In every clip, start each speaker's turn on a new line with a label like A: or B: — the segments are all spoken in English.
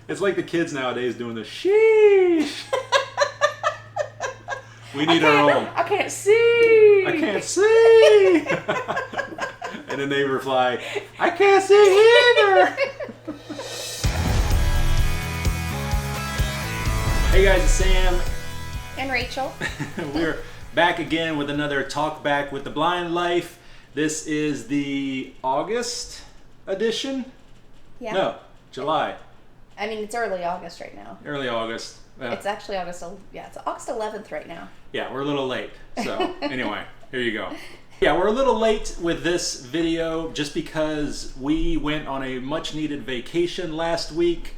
A: It's like the kids nowadays doing the sheesh. We need our own.
B: I can't see.
A: I can't see. And then they reply, I can't see either. Hey guys, it's Sam.
B: And Rachel.
A: We're back again with another Talk Back with the Blind Life. This is the August edition?
B: Yeah.
A: No, July.
B: I mean, it's early August right now.
A: Early August.
B: It's actually August 11th right now.
A: Yeah, we're a little late. So anyway, here you go. Yeah, we're a little late with this video just because we went on a much needed vacation last week.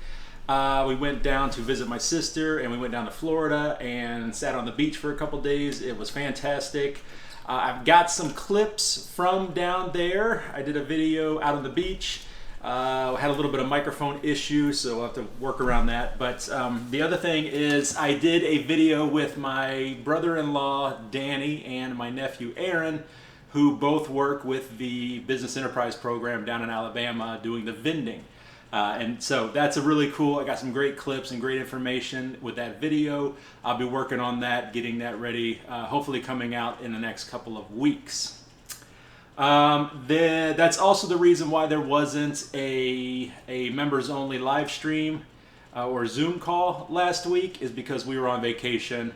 A: We went down to visit my sister and we went down to Florida and sat on the beach for a couple days. It was fantastic. I've got some clips from down there. I did a video out on the beach. Had a little bit of microphone issue, so we'll have to work around that. But the other thing is I did a video with my brother-in-law, Danny, and my nephew, Aaron, who both work with the Business Enterprise Program down in Alabama doing the vending. And so that's a really cool, I got some great clips and great information with that video. I'll be working on that, getting that ready, hopefully coming out in the next couple of weeks. That's also the reason why there wasn't a members only live stream or Zoom call last week, is because we were on vacation.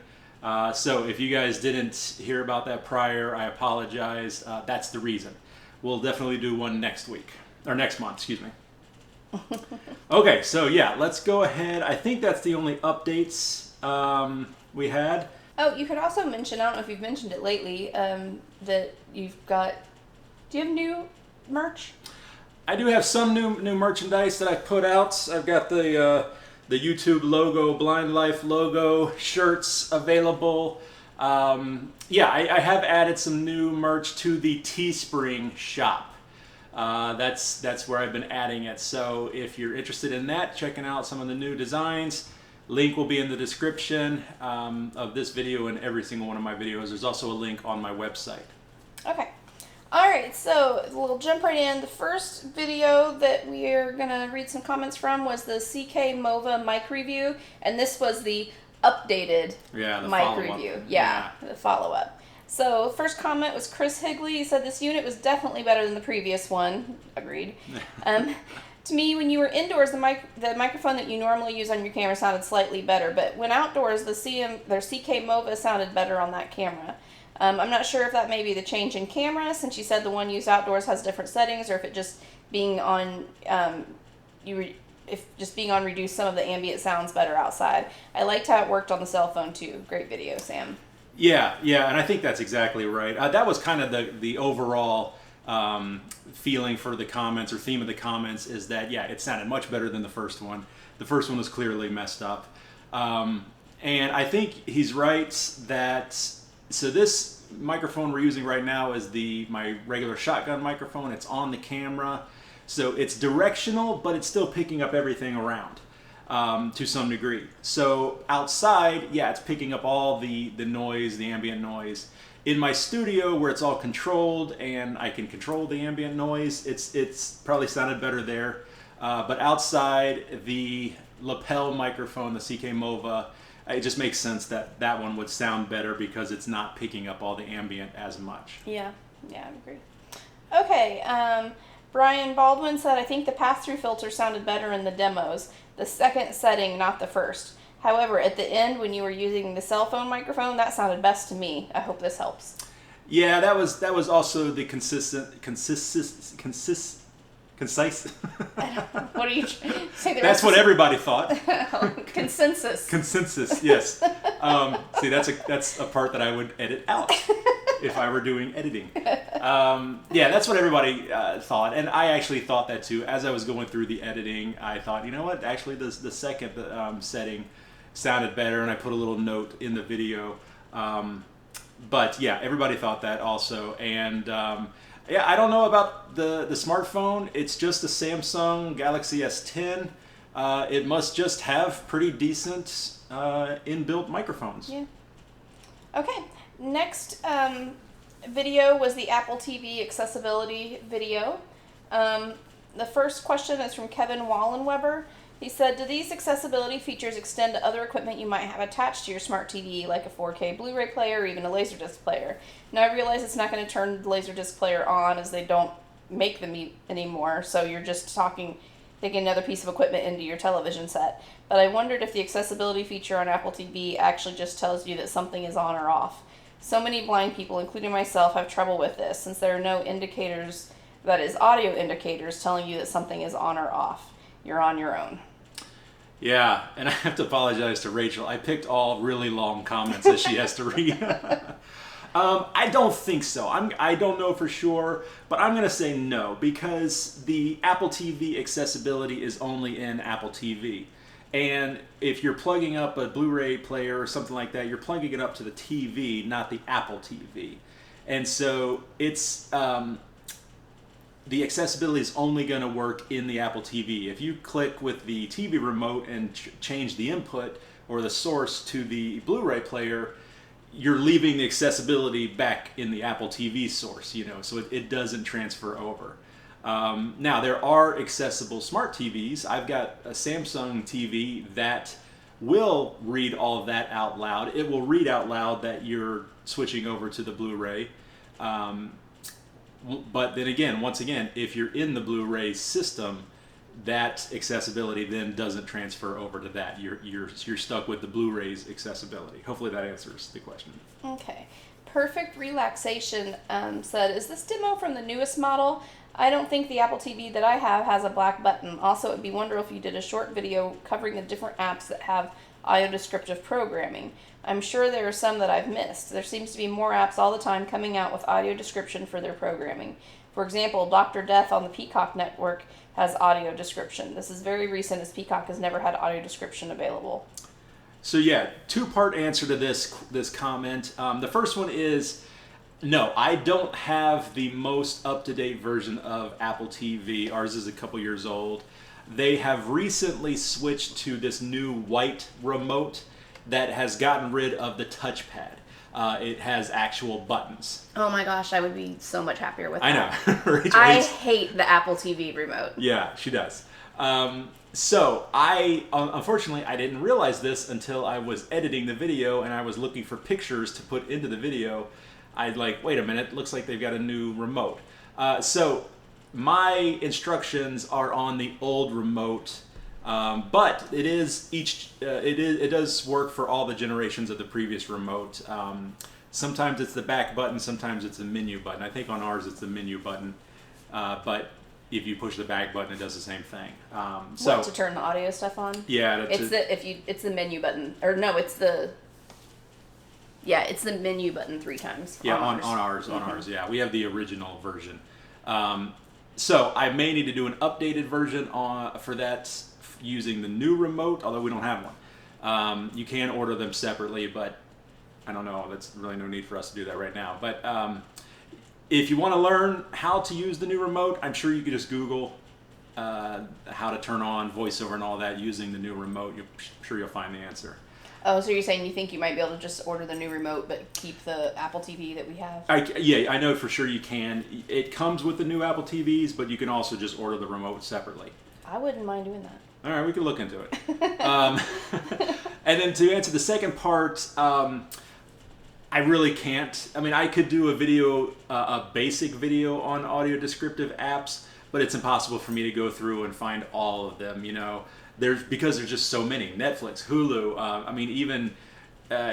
A: So if you guys didn't hear about that prior, I apologize. That's the reason. We'll definitely do one next week, or next month, excuse me. Okay, so yeah, let's go ahead. I think that's the only updates we had.
B: Oh, you could also mention, I don't know if you've mentioned it lately, that you've got... Do you have new merch?
A: I do have some new merchandise that I put out. I've got the YouTube logo, Blind Life logo, shirts available. Yeah, I have added some new merch to the Teespring shop. That's where I've been adding it. So if you're interested in that, checking out some of the new designs, link will be in the description of this video and every single one of my videos. There's also a link on my website.
B: Okay. Alright, so we'll jump right in. The first video that we're going to read some comments from was the CK Mova mic review, and this was the updated mic review. Yeah, the follow-up. So first comment was Chris Higley. He said this unit was definitely better than the previous one. Agreed. To me, when you were indoors, the microphone that you normally use on your camera sounded slightly better, but when outdoors, their CK Mova sounded better on that camera. I'm not sure if that may be the change in camera, since you said the one used outdoors has different settings, or if it just being on being on reduced, some of the ambient sounds better outside. I liked how it worked on the cell phone too. Great video, Sam. Yeah,
A: and I think that's exactly right. That was kind of the overall feeling for the comments, or theme of the comments, is that it sounded much better than the first one. The first one was clearly messed up, and I think he's right that. So this microphone we're using right now is my regular shotgun microphone. It's on the camera, so it's directional, but it's still picking up everything around to some degree. So outside, it's picking up all the noise, the ambient noise. In my studio, where it's all controlled and I can control the ambient noise, it's probably sounded better there. But outside, the lapel microphone, the CK Mova, it just makes sense that that one would sound better because it's not picking up all the ambient as much.
B: Yeah, I agree. Okay, Brian Baldwin said, I think the pass-through filter sounded better in the demos. The second setting, not the first. However, at the end, when you were using the cell phone microphone, that sounded best to me. I hope this helps.
A: Yeah, that was also the concise.
B: What are you saying?
A: That's what everybody thought.
B: Consensus.
A: Consensus, yes. See, that's a part that I would edit out if I were doing editing. That's what everybody thought, and I actually thought that too. As I was going through the editing, I thought, you know what? Actually, the second setting sounded better, and I put a little note in the video. But everybody thought that also, and. I don't know about the smartphone. It's just a Samsung Galaxy S10. It must just have pretty decent inbuilt microphones. Yeah.
B: Okay. Next video was the Apple TV accessibility video. The first question is from Kevin Wallenweber. He said, do these accessibility features extend to other equipment you might have attached to your smart TV, like a 4K Blu-ray player or even a Laserdisc player? Now, I realize it's not going to turn the Laserdisc player on, as they don't make them anymore, so you're just thinking another piece of equipment into your television set. But I wondered if the accessibility feature on Apple TV actually just tells you that something is on or off. So many blind people, including myself, have trouble with this, since there are no indicators, that is, audio indicators, telling you that something is on or off. You're on your own.
A: Yeah, and I have to apologize to Rachel. I picked all really long comments that she has to read. I don't think so. I don't know for sure, but I'm going to say no, because the Apple TV accessibility is only in Apple TV. And if you're plugging up a Blu-ray player or something like that, you're plugging it up to the TV, not the Apple TV. And so it's the accessibility is only going to work in the Apple TV. If you click with the TV remote and change the input or the source to the Blu-ray player, you're leaving the accessibility back in the Apple TV source, so it doesn't transfer over. Now, there are accessible smart TVs. I've got a Samsung TV that will read all of that out loud. It will read out loud that you're switching over to the Blu-ray. But then again, once again, if you're in the Blu-ray system, that accessibility then doesn't transfer over to that. You're stuck with the Blu-ray's accessibility. Hopefully that answers the question.
B: Okay. Perfect Relaxation said, is this demo from the newest model? I don't think the Apple TV that I have has a black button. Also, it would be wonderful if you did a short video covering the different apps that have audio descriptive programming. I'm sure there are some that I've missed. There seems to be more apps all the time coming out with audio description for their programming. For example, Dr. Death on the Peacock network has audio description. This is very recent, as Peacock has never had audio description available.
A: So yeah, two-part answer to this comment. The first one is, no, I don't have the most up-to-date version of Apple TV. Ours is a couple years old. They have recently switched to this new white remote that has gotten rid of the touchpad. It has actual buttons.
B: Oh my gosh, I would be so much happier with
A: I
B: that.
A: know. Rachel
B: I hate the Apple TV remote.
A: Yeah, she does. So unfortunately, I didn't realize this until I was editing the video and I was looking for pictures to put into the video. I'd like, wait a minute, looks like they've got a new remote. So my instructions are on the old remote, but it does work for all the generations of the previous remote. Sometimes it's the back button, sometimes it's the menu button. I think on ours it's the menu button, but if you push the back button, it does the same thing.
B: What, to turn the audio stuff on?
A: Yeah,
B: it's the menu button, or no, it's the menu button 3 times.
A: Yeah, on ours. Yeah, we have the original version. So I may need to do an updated version for that using the new remote, although we don't have one. You can order them separately, but I don't know. That's really no need for us to do that right now. But if you want to learn how to use the new remote, I'm sure you could just Google how to turn on VoiceOver and all that using the new remote. I'm sure you'll find the answer.
B: Oh, so you're saying you think you might be able to just order the new remote but keep the Apple TV that we have?
A: Yeah, I know for sure you can. It comes with the new Apple TVs, but you can also just order the remote separately.
B: I wouldn't mind doing that.
A: All right, we can look into it. And then to answer the second part, I really can't. I mean, I could do a video, a basic video on audio descriptive apps, but it's impossible for me to go through and find all of them, because there's just so many. Netflix, Hulu, even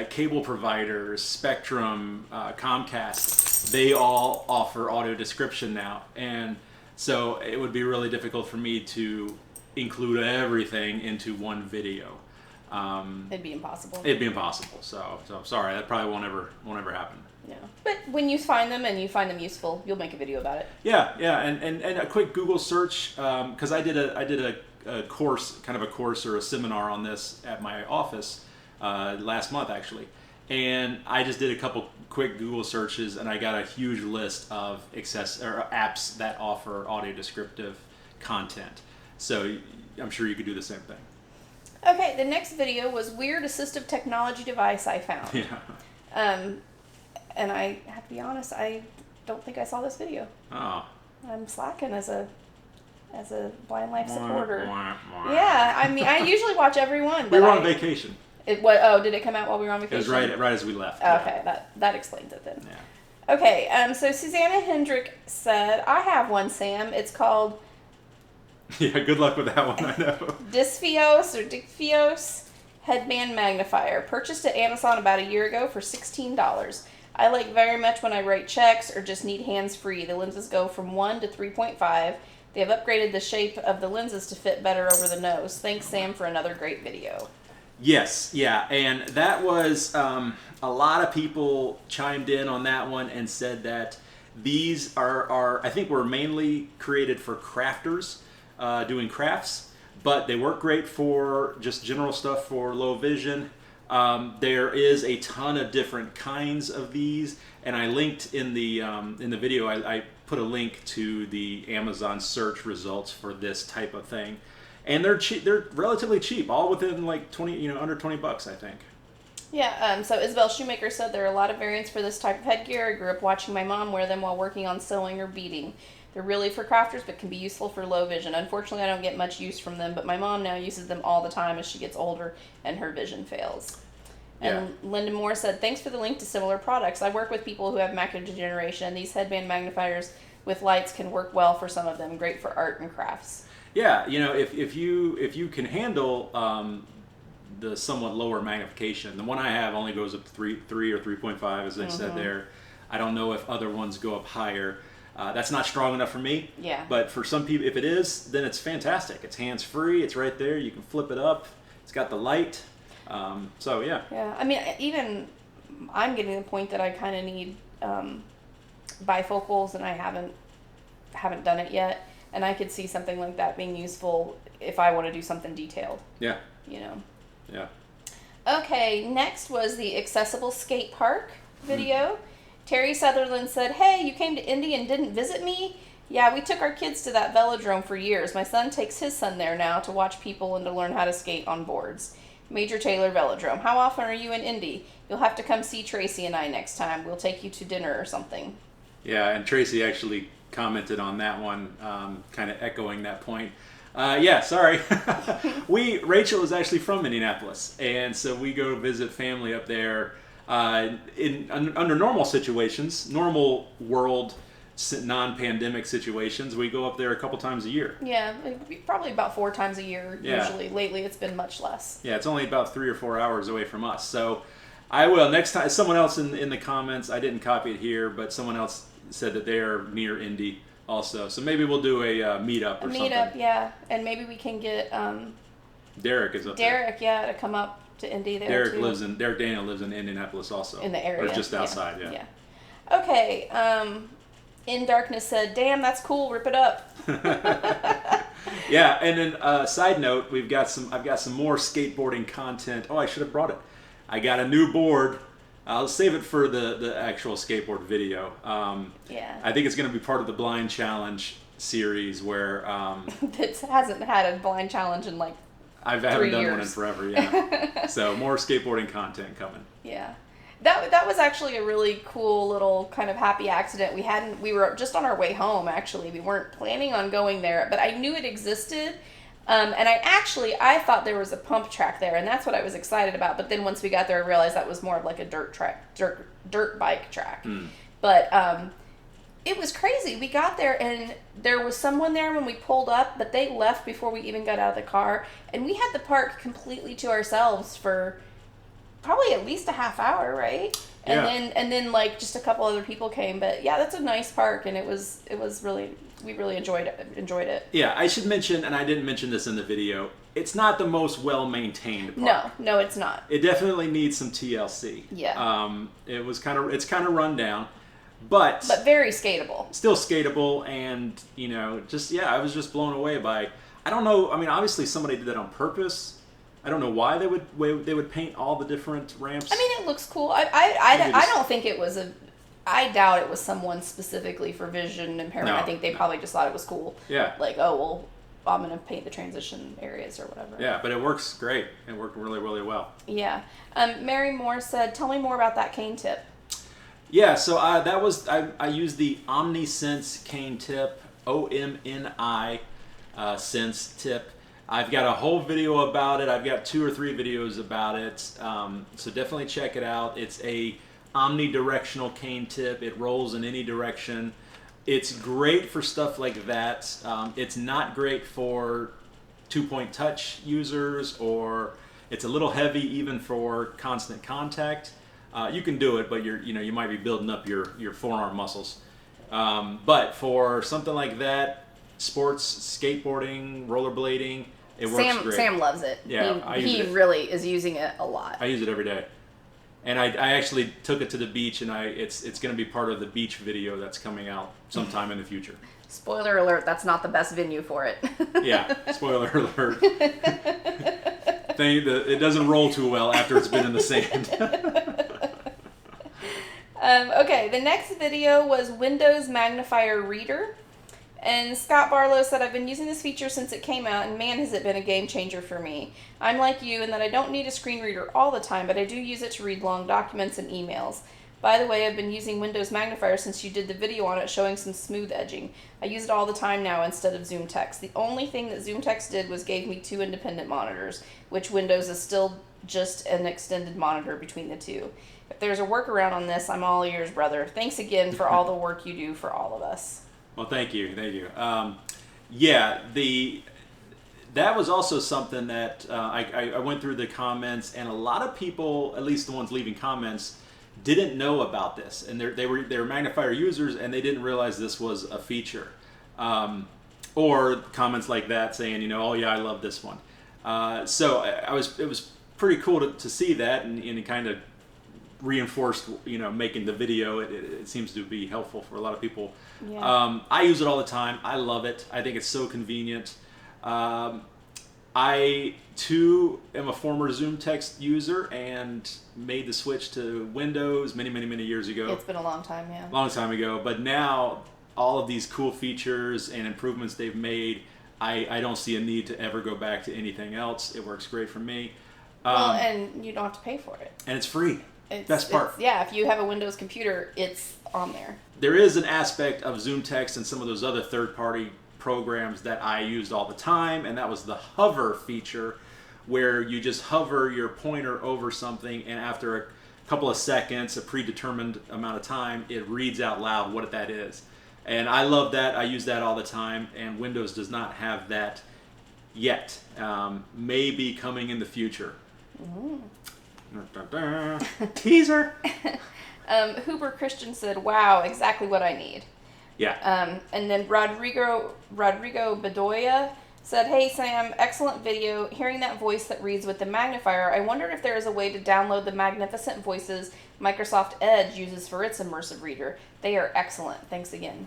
A: cable providers, Spectrum, Comcast, they all offer audio description now. And so it would be really difficult for me to include everything into one video.
B: It'd be impossible.
A: So sorry, that probably won't ever happen.
B: Yeah, but when you find them and you find them useful, you'll make a video about it.
A: Yeah, and a quick Google search, because I did a course, kind of a course or a seminar on this at my office last month actually, and I just did a couple quick Google searches and I got a huge list of apps that offer audio descriptive content. So I'm sure you could do the same thing.
B: Okay, the next video was weird assistive technology device I found.
A: Yeah.
B: And I have to be honest, I don't think I saw this video.
A: Oh.
B: I'm slacking as a as a Blind Life supporter. Yeah, I mean, I usually watch every one.
A: We were on vacation.
B: Did it come out while we were on vacation?
A: It was right as we left.
B: Okay, that explains it then. Yeah. Okay, so Susanna Hendrick said, I have one, Sam. It's called...
A: Yeah, good luck with that one, I know.
B: Diphios Headband Magnifier. Purchased at Amazon about a year ago for $16. I like very much when I write checks or just need hands-free. The lenses go from 1 to 3.5. They have upgraded the shape of the lenses to fit better over the nose. Thanks, Sam, for another great video.
A: Yes, yeah, and that was, a lot of people chimed in on that one and said that these are I think were mainly created for crafters doing crafts, but they work great for just general stuff for low vision. There is a ton of different kinds of these, and I linked in the video, I put a link to the Amazon search results for this type of thing. And they're cheap. They're relatively cheap, all within like 20, under $20, I think.
B: Yeah. So Isabel Shoemaker said there are a lot of variants for this type of headgear. I grew up watching my mom wear them while working on sewing or beading. They're really for crafters, but can be useful for low vision. Unfortunately, I don't get much use from them, but my mom now uses them all the time as she gets older and her vision fails. And yeah. Linda Moore said, thanks for the link to similar products. I work with people who have macular degeneration. These headband magnifiers with lights can work well for some of them. Great for art and crafts.
A: Yeah, if you can handle the somewhat lower magnification, the one I have only goes up to 3 or 3.5, as I said there. I don't know if other ones go up higher. That's not strong enough for me.
B: Yeah.
A: But for some people, if it is, then it's fantastic. It's hands-free. It's right there. You can flip it up. It's got the light. So yeah.
B: Yeah. I mean, even I'm getting to the point that I kind of need bifocals, and I haven't done it yet. And I could see something like that being useful if I want to do something detailed.
A: Yeah.
B: Yeah. Okay, next was the accessible skate park video. Terry Sutherland said, hey, you came to Indy and didn't visit me? Yeah, we took our kids to that velodrome for years. My son takes his son there now to watch people and to learn how to skate on boards. Major Taylor Velodrome. How often are you in Indy? You'll have to come see Tracy and I next time. We'll take you to dinner or something.
A: Yeah, and Tracy actually commented on that one, kind of echoing that point. Yeah, sorry. Rachel is actually from Indianapolis, and so we go visit family up there under normal situations, normal world, non-pandemic situations. We go up there a couple times a year.
B: Yeah, probably about 4 times a year usually. Lately it's been much less.
A: Yeah, it's only about 3 or 4 hours away from us. So I will, next time, someone else in the comments, I didn't copy it here, but someone else said that they are near Indy also. So maybe we'll do a meetup or something. A meetup,
B: yeah. And maybe we can get
A: Derek is up there.
B: Derek, yeah, to come up to Indy there
A: Derek
B: too.
A: Derek Daniel lives in Indianapolis also.
B: In the area.
A: Or just outside, yeah.
B: Okay, In Darkness said, damn, that's cool, rip it up.
A: Yeah, and then side note, I've got some more skateboarding content. Oh, I should have brought it. I got a new board. I'll save it for the actual skateboard video.
B: Yeah.
A: I think it's going to be part of the Blind Challenge series where...
B: It hasn't had a Blind Challenge in like
A: I haven't done one in forever, yeah. So more skateboarding content coming.
B: Yeah. That was actually a really cool little kind of happy accident. We were just on our way home, actually. We weren't planning on going there, but I knew it existed. And I thought there was a pump track there, and that's what I was excited about. But then once we got there, I realized that was more of like a dirt bike track. But it was crazy. We got there, and there was someone there when we pulled up, but they left before we even got out of the car. And we had the park completely to ourselves for probably at least a half hour, right? And then like just a couple other people came. But yeah, that's a nice park, and it was really... We really enjoyed it. Yeah,
A: I should mention, and I didn't mention this in the video, it's not the most well-maintained park.
B: No, it's not.
A: It definitely needs some TLC.
B: Yeah.
A: It's kind of run down, but
B: very skatable.
A: Still skatable, and I was just blown away by. I don't know. I mean, obviously somebody did that on purpose. I don't know why they would paint all the different ramps.
B: I mean, it looks cool. I don't think it was a. I doubt it was someone specifically for vision impairment. I think they probably just thought it was cool.
A: Yeah.
B: Like, oh, well, I'm going to paint the transition areas or whatever.
A: Yeah, but it works great. It worked really, really well.
B: Yeah. Mary Moore said, tell me more about that cane tip.
A: Yeah, so I used the OmniSense cane tip, OMNI. sense tip. I've got a whole video about it. I've got 2 or 3 videos about it. So definitely check it out. It's a omnidirectional cane tip. It rolls in any direction. It's great for stuff like that. It's not great for 2-point touch users, or it's a little heavy even for constant contact. You can do it, but you might be building up your forearm muscles. But for something like that, sports, skateboarding, rollerblading, it works great.
B: Sam loves it.
A: Yeah,
B: he really is using it a lot.
A: I use it every day. And I actually took it to the beach, and it's going to be part of the beach video that's coming out sometime in the future.
B: Spoiler alert, that's not the best venue for it.
A: Yeah, spoiler alert. It doesn't roll too well after it's been in the sand.
B: Okay, the next video was Windows Magnifier Reader. And Scott Barlow said, I've been using this feature since it came out, and man, has it been a game changer for me. I'm like you in that I don't need a screen reader all the time, but I do use it to read long documents and emails. By the way, I've been using Windows Magnifier since you did the video on it showing some smooth edging. I use it all the time now instead of Zoom Text. The only thing that Zoom Text did was gave me 2 independent monitors, which Windows is still just an extended monitor between the 2. If there's a workaround on this, I'm all ears, brother. Thanks again for all the work you do for all of us.
A: Well, thank you. Yeah, that was also something that I went through the comments, and a lot of people, at least the ones leaving comments, didn't know about this, and they were Magnifier users, and they didn't realize this was a feature, or comments like that saying, oh yeah, I love this one. So it was pretty cool to see that, and it kind of reinforced, making the video. It seems to be helpful for a lot of people. Yeah. I use it all the time. I love it. I think it's so convenient. I too am a former Zoom Text user and made the switch to Windows many years ago.
B: It's been a long time, yeah.
A: Long time ago, but now all of these cool features and improvements they've made, I don't see a need to ever go back to anything else. It works great for me.
B: Well, and you don't have to pay for it.
A: And it's free. Best part.
B: Yeah, if you have a Windows computer, it's on there.
A: There is an aspect of Zoom Text and some of those other third-party programs that I used all the time, and that was the hover feature, where you just hover your pointer over something, and after a couple of seconds, a predetermined amount of time, it reads out loud what that is. And I love that. I use that all the time, and Windows does not have that yet. Maybe coming in the future. Mm. Teaser.
B: Huber Christian said, wow, exactly what I need.
A: Yeah.
B: And then Rodrigo Bedoya said, hey Sam, excellent video. Hearing that voice that reads with the magnifier, I wondered if there is a way to download the magnificent voices Microsoft Edge uses for its immersive reader. They are excellent. Thanks again.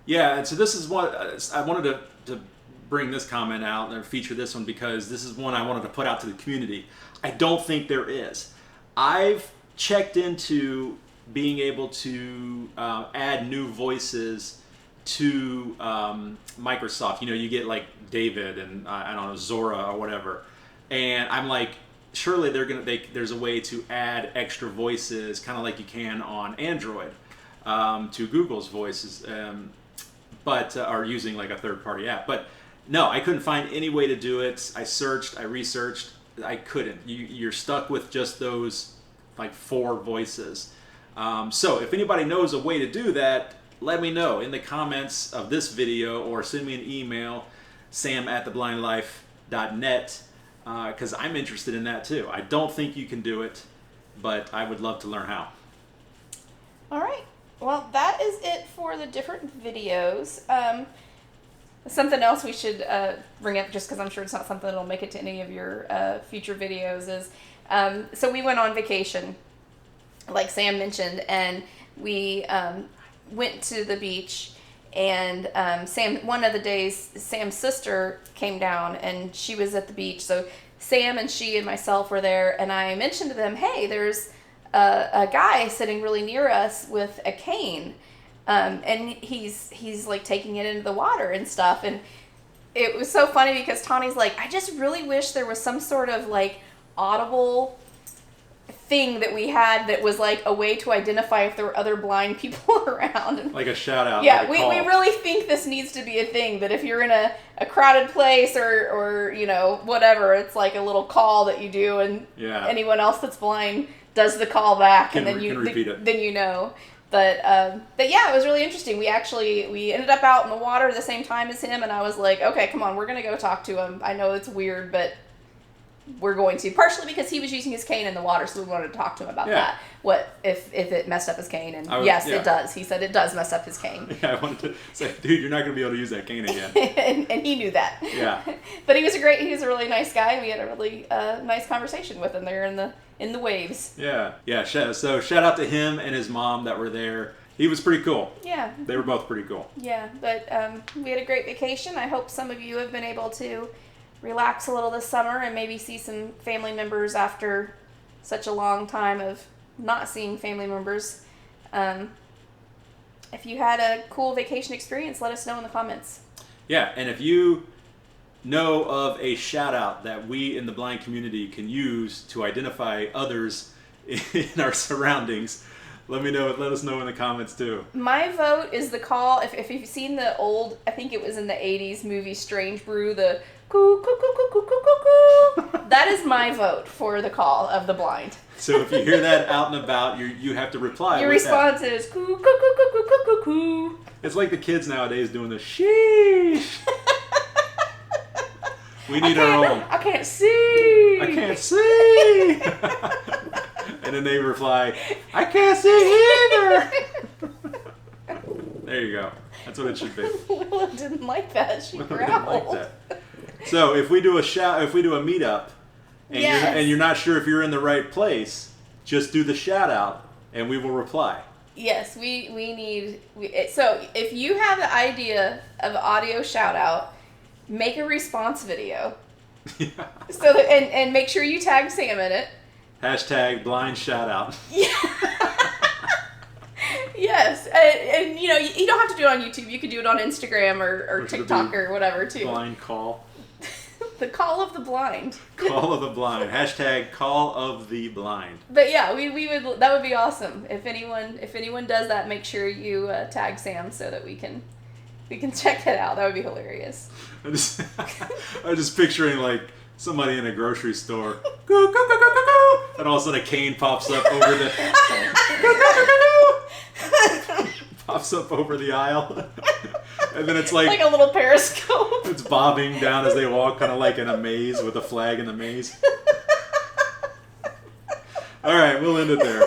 A: Yeah, and so this is what I wanted to bring this comment out and feature this one, because this is one I wanted to put out to the community. I don't think there is. I've checked into being able to add new voices to Microsoft. You get like David and I don't know, Zora or whatever, and I'm like, surely there's a way to add extra voices, kind of like you can on Android, to Google's voices, but are using like a third-party app. But no, I couldn't find any way to do it. I searched, I researched, I couldn't. You're stuck with just those like 4 voices. So if anybody knows a way to do that, let me know in the comments of this video, or send me an email, sam@theblindlife.net, because I'm interested in that too. I don't think you can do it, but I would love to learn how.
B: All right. Well, that is it for the different videos. Something else we should bring up, just because I'm sure it's not something that'll make it to any of your future videos, is so we went on vacation, like Sam mentioned, and we went to the beach, and one of the days Sam's sister came down and she was at the beach, so Sam and she and myself were there, and I mentioned to them, hey, there's a guy sitting really near us with a cane, and he's like taking it into the water and stuff. And it was so funny because Tawny's like, I just really wish there was some sort of like Audible thing that we had that was like a way to identify if there were other blind people around.
A: Like a shout out.
B: Yeah,
A: like
B: we really think this needs to be a thing, that if you're in a crowded place or you know, whatever, it's like a little call that you do, and anyone else that's blind does the call back, and then you
A: repeat it.
B: Then you know. But yeah, it was really interesting. We ended up out in the water at the same time as him, and I was like, okay, come on, we're gonna go talk to him. I know it's weird, but we're going to, partially because he was using his cane in the water, so we wanted to talk to him about that. What if it messed up his cane? And yes, it does. He said it does mess up his cane.
A: Yeah, I wanted to say, dude, you're not going to be able to use that cane again.
B: and he knew that.
A: Yeah.
B: But he was a really nice guy, and we had a really nice conversation with him there in the waves.
A: Yeah. Yeah. So shout out to him and his mom that were there. He was pretty cool.
B: Yeah.
A: They were both pretty cool.
B: Yeah, but we had a great vacation. I hope some of you have been able to relax a little this summer and maybe see some family members after such a long time of not seeing family members. If you had a cool vacation experience, let us know in the comments.
A: Yeah, and if you know of a shout out that we in the blind community can use to identify others in our surroundings, let us know in the comments too.
B: My vote is the call, if you've seen the old, I think it was in the 80s movie Strange Brew, the coo, coo, coo, coo, coo, coo, coo, coo. That is my vote for the call of the blind.
A: So if you hear that out and about, you have to reply.
B: Your response is coo, coo, coo, coo, coo, coo, coo.
A: It's like the kids nowadays doing the sheesh. We need our own.
B: I can't see.
A: I can't see. And then they reply, I can't see either. There you go. That's what it should be.
B: Willow didn't like that. She growled.
A: Didn't like that. So if we do a meetup, and you're not sure if you're in the right place, just do the shout out, and we will reply.
B: Yes, we need. So if you have the idea of an audio shout out, make a response video.
A: Yeah.
B: So that, and make sure you tag Sam in it.
A: Hashtag blind shout out.
B: Yeah. Yes, and you know, you don't have to do it on YouTube. You could do it on Instagram or TikTok or whatever too.
A: Blind call.
B: The call of the blind.
A: Call of the blind. Hashtag call of the blind.
B: But yeah, we would, that would be awesome. If anyone does that, make sure you tag Sam so that we can check it out. That would be hilarious.
A: I'm just picturing like somebody in a grocery store. Go, go, go, go, go, go. And all of a sudden a cane pops up over the pops up over the aisle. And then it's like
B: a little periscope.
A: It's bobbing down as they walk, kind of like in a maze with a flag in the maze. All right, we'll end it there.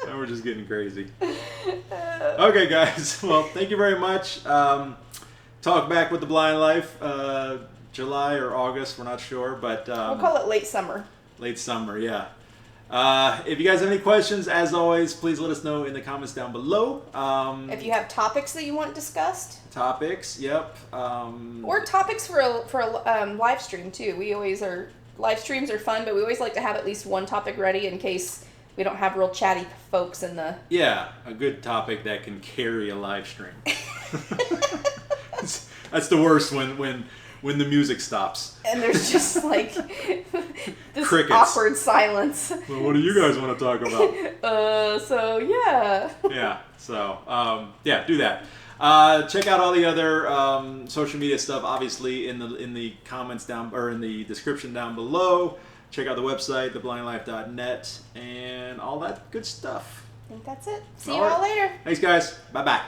A: Now we're just getting crazy. Okay, guys. Well, thank you very much. Talk back with the Blind Life. July or August, we're not sure, but
B: we'll call it late summer.
A: Late summer, yeah. If you guys have any questions, as always, please let us know in the comments down below.
B: If you have topics that you want discussed.
A: Topics, yep.
B: Or topics for a live stream too. Live streams are fun, but we always like to have at least one topic ready in case we don't have real chatty folks in the...
A: Yeah, a good topic that can carry a live stream. That's the worst when the music stops.
B: And there's just like this
A: crickets.
B: Awkward silence.
A: Well, what do you guys want to talk about?
B: So yeah.
A: Yeah, so yeah, do that. Check out all the other social media stuff, obviously in the comments down, or in the description down below. Check out the website, theblindlife.net, and all that good stuff.
B: I think that's it. See you all later.
A: Thanks, guys. Bye-bye.